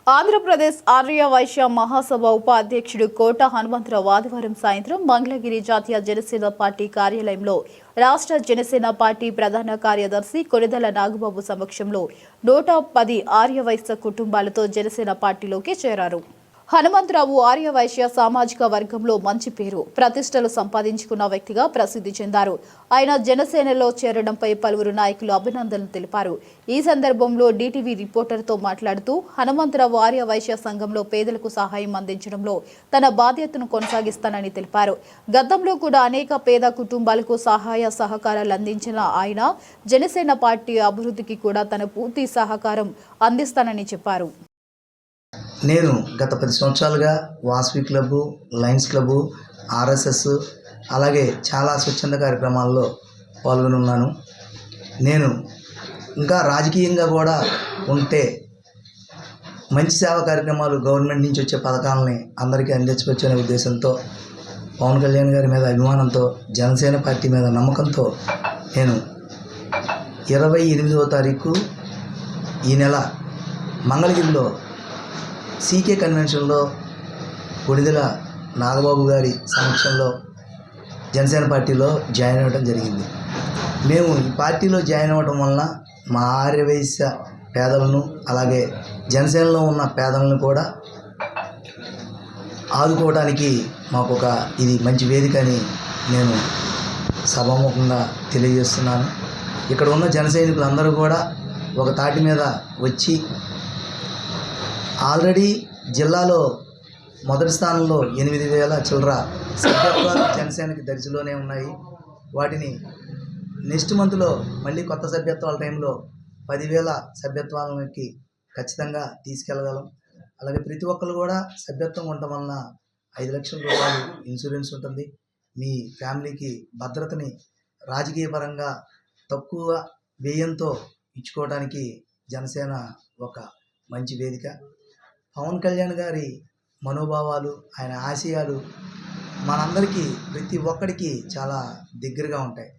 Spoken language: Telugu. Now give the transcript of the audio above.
ఆంధ్రప్రదేశ్ ఆర్య వైశ్య మహాసభ ఉపాధ్యక్షుడు కోట హనుమంతరావు ఆదివారం సాయంత్రం మంగళగిరి జాతీయ జనసేన పార్టీ కార్యాలయంలో రాష్ట్ర జనసేన పార్టీ ప్రధాన కార్యదర్శి కొనిదెల నాగబాబు సమక్షంలో 110 ఆర్య వైశ్య కుటుంబాలతో జనసేన పార్టీలోకి చేరారు. హనుమంతరావు ఆర్య వైశ్య సామాజిక వర్గంలో మంచి పేరు ప్రతిష్టలు సంపాదించుకున్న వ్యక్తిగా ప్రసిద్ధి చెందారు. ఆయన జనసేనలో చేరడంపై పలువురు నాయకులు అభినందనలు తెలిపారు. ఈ సందర్భంలో డిటివి రిపోర్టర్తో మాట్లాడుతూ హనుమంతరావు ఆర్య వైశ్య సంఘంలో పేదలకు సహాయం అందించడంలో తన బాధ్యతను కొనసాగిస్తానని తెలిపారు. గతంలో కూడా అనేక పేద కుటుంబాలకు సహాయ సహకారాలు అందించిన ఆయన జనసేన పార్టీ అభివృద్ధికి కూడా తన పూర్తి సహకారం అందిస్తానని చెప్పారు. నేను గత 10 సంవత్సరాలుగా Vasavi club, Lions club, RSS అలాగే చాలా స్వచ్ఛంద కార్యక్రమాల్లో పాల్గొని ఉన్నాను. నేను ఇంకా రాజకీయంగా కూడా ఉంటే మంచి సేవా కార్యక్రమాలు గవర్నమెంట్ నుంచి వచ్చే పథకాలని అందరికీ అందించవచ్చనే ఉద్దేశంతో పవన్ కళ్యాణ్ గారి మీద అభిమానంతో జనసేన పార్టీ మీద నమ్మకంతో నేను 28వ తారీఖు ఈ నెల మంగళగిరిలో సీకే కన్వెన్షన్లో కొనిదెల నాగబాబు గారి సమక్షంలో జనసేన పార్టీలో జాయిన్ అవ్వడం జరిగింది. మేము ఈ పార్టీలో జాయిన్ అవ్వడం వలన మా ఆర్యవైశ్య పేదలను అలాగే జనసేనలో ఉన్న పేదలను కూడా ఆదుకోవడానికి మాకు ఇది మంచి వేదిక అని నేను సభాముఖంగా తెలియజేస్తున్నాను. ఇక్కడ ఉన్న జన సైనికులందరూ కూడా ఒక తాటి మీద వచ్చి ఆల్రెడీ జిల్లాలో మొదటి స్థానంలో 8,000 చిల్లర సభ్యత్వాలు జనసేనకి దర్శిలోనే ఉన్నాయి. వాటిని నెక్స్ట్ మంత్లో మళ్ళీ కొత్త సభ్యత్వాల టైంలో 10,000 సభ్యత్వాలకి ఖచ్చితంగా తీసుకెళ్ళగలం. అలాగే ప్రతి ఒక్కరు కూడా సభ్యత్వం ఉండటం వలన 5 లక్షల రూపాయలు ఇన్సూరెన్స్ ఉంటుంది. మీ ఫ్యామిలీకి భద్రతని రాజకీయ పరంగా తక్కువ వ్యయంతో ఇచ్చుకోవడానికి జనసేన ఒక మంచి వేదిక. పవన్ కళ్యాణ్ గారి మనోభావాలు, ఆయన ఆశయాలు మనందరికీ ప్రతి ఒక్కడికి చాలా దగ్గరగా ఉంటాయి.